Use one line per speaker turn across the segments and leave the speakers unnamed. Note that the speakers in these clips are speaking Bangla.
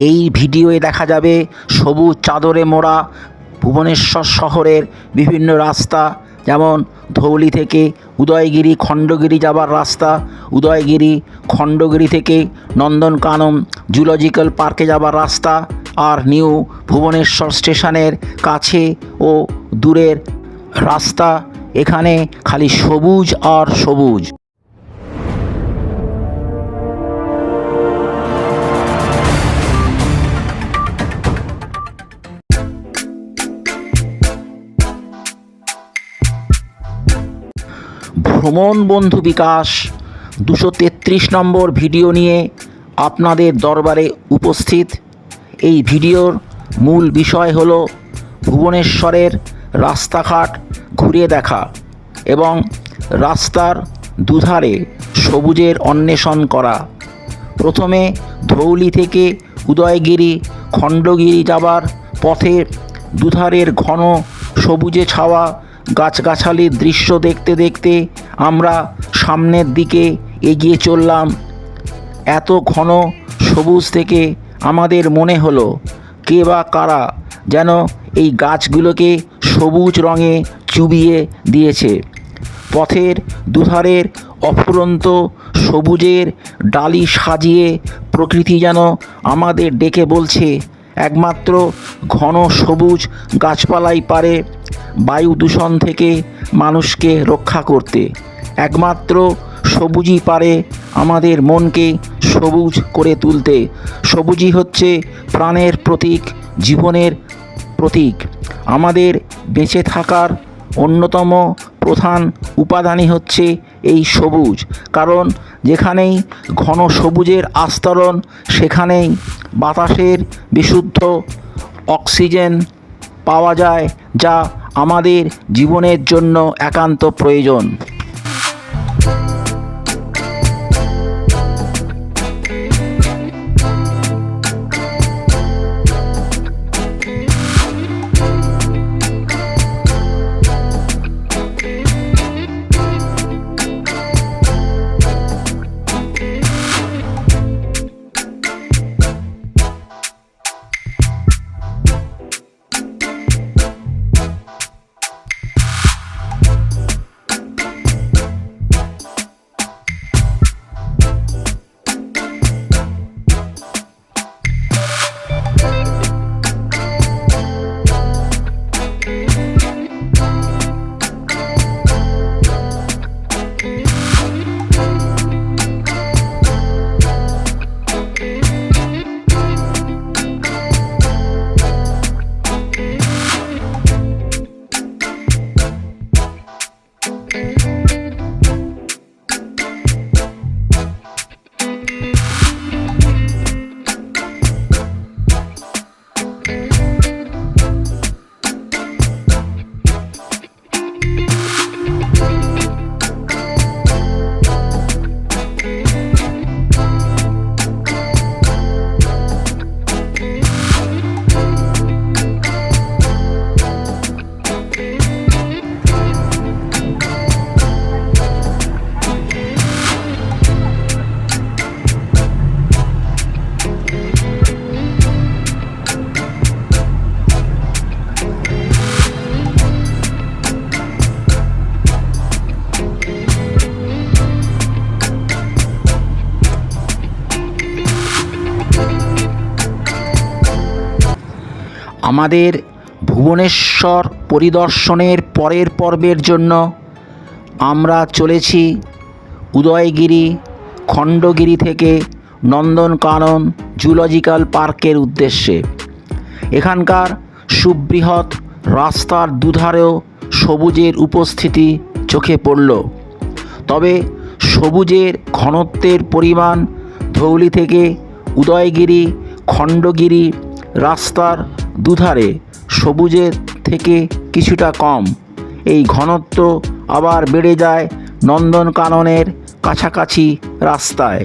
এই ভিডিওয়ে দেখা যাবে সবুজ চাদরে মোড়া ভুবনেশ্বর শহরের বিভিন্ন রাস্তা, যেমন ধৌলি থেকে উদয়গিরি খণ্ডগিরি যাবার রাস্তা, উদয়গিরি খণ্ডগিরি থেকে নন্দনকানন জুলজিক্যাল পার্কে যাবার রাস্তা, আর নিউ ভুবনেশ্বর স্টেশনের কাছে ও দূরের রাস্তা। এখানে খালি সবুজ আর সবুজ। ভ্রমণ বন্ধু বিকাশ 233 নম্বর ভিডিও নিয়ে আপনাদের দরবারে উপস্থিত। এই ভিডিওর মূল বিষয় হল ভুবনেশ্বরের রাস্তাঘাট ঘুরে দেখা এবং রাস্তার দুধারে সবুজের অন্বেষণ করা। প্রথমে ধৌলি থেকে উদয়গিরি খণ্ডগিরি যাবার পথে দুধারের ঘন সবুজে ছাওয়া গাছগাছালির দৃশ্য দেখতে দেখতে আমরা সামনের দিকে এগিয়ে চললাম। এত ঘন সবুজ থেকে আমাদের মনে হলো কে বা কারা যেন এই গাছগুলোকে সবুজ রঙে চুবিয়ে দিয়েছে। পথের দুধারের অফুরন্ত সবুজের ডালি সাজিয়ে প্রকৃতি যেন আমাদের ডেকে বলছে, একমাত্র ঘন সবুজ গাছপালাই পারে বায়ু দূষণ থেকে মানুষকে রক্ষা করতে। একমাত্র সবুজই পারে আমাদের মনকে সবুজ করে তুলতে। সবুজই হচ্ছে প্রাণের প্রতীক, জীবনের প্রতীক। আমাদের বেঁচে থাকার অন্যতম প্রধান উপাদানই হচ্ছে এই সবুজ, কারণ যেখানেই ঘন সবুজের আস্তরণ সেখানেই বাতাসের বিশুদ্ধ অক্সিজেন পাওয়া যায়, যা আমাদের জীবনের জন্য একান্ত প্রয়োজন। আমাদের ভুবনেশ্বর পরিদর্শনের পরের পর্বের জন্য আমরা চলেছি উদয়গিরি খণ্ডগিরি থেকে নন্দনকানন জুলজিক্যাল পার্কের উদ্দেশ্যে। এখানকার সুবৃহৎ রাস্তার দুধারেও সবুজের উপস্থিতি চোখে পড়ল, তবে সবুজের ঘনত্বের পরিমাণ ধৌলি থেকে উদয়গিরি খণ্ডগিরি রাস্তার দুধারে সবুজের থেকে কিছুটা কম। এই ঘনত্ব আবার বেড়ে যায় নন্দনকাননের কাছাকাছি রাস্তায়।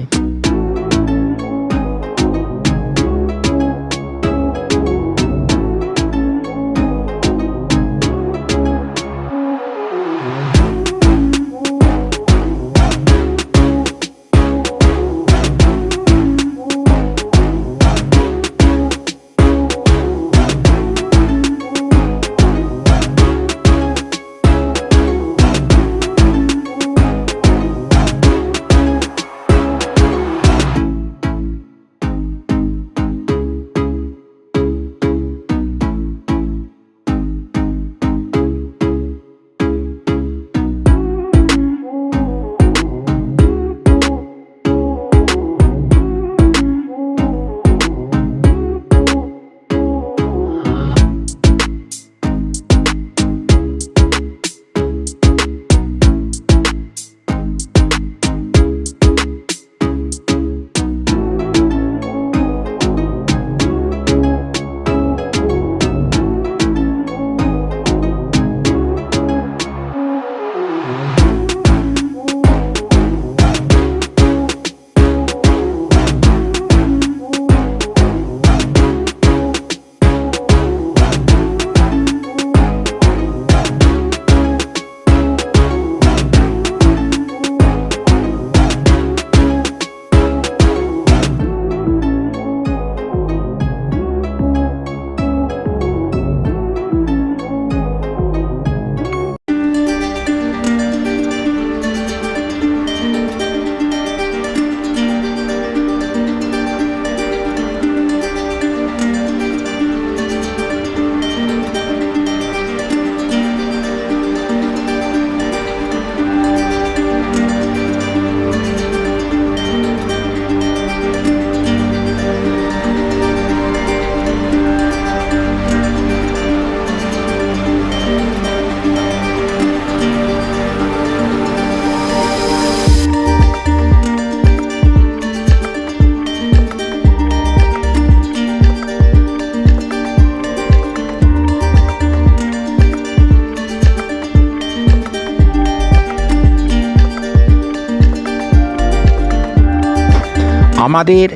আমাদের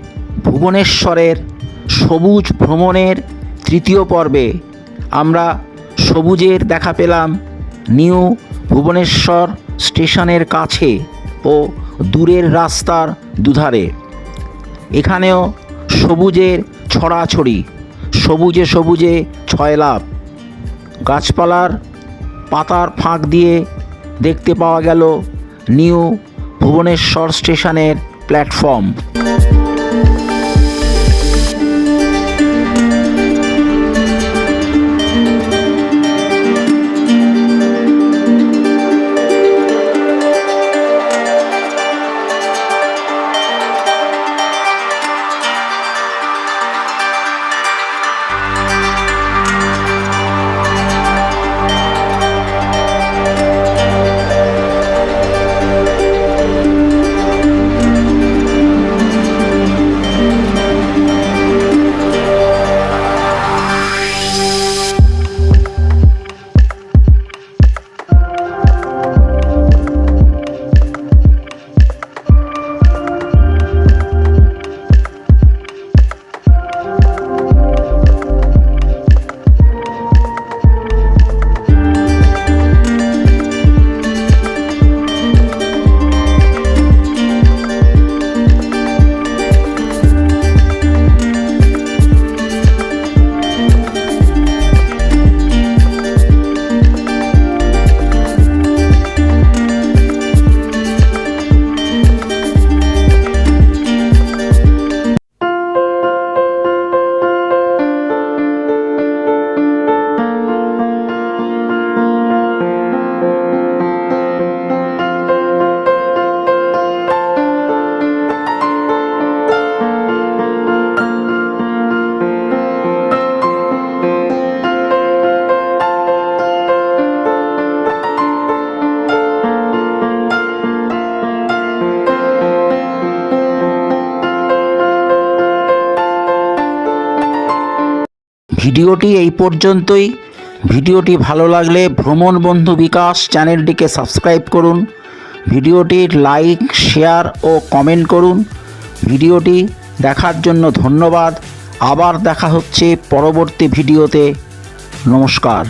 ভুবনেশ্বরের সবুজ ভ্রমণের তৃতীয় পর্বে আমরা সবুজের দেখা পেলাম নিউ ভুবনেশ্বর স্টেশনের কাছে ও দূরের রাস্তার দুধারে। এখানেও সবুজের ছড়াছড়ি, সবুজে সবুজে ছয়লাভ। গাছপালার পাতার ফাঁক দিয়ে দেখতে পাওয়া গেল নিউ ভুবনেশ্বর স্টেশনের প্ল্যাটফর্ম। ভিডিওটি এই পর্যন্তই। ভিডিওটি ভালো লাগলে ভ্রমণ বন্ধু বিকাশ চ্যানেলটিকে সাবস্ক্রাইব করুন। ভিডিওটির লাইক, শেয়ার ও কমেন্ট করুন। ভিডিওটি দেখার জন্য ধন্যবাদ। আবার দেখা হচ্ছে পরবর্তী ভিডিওতে। নমস্কার।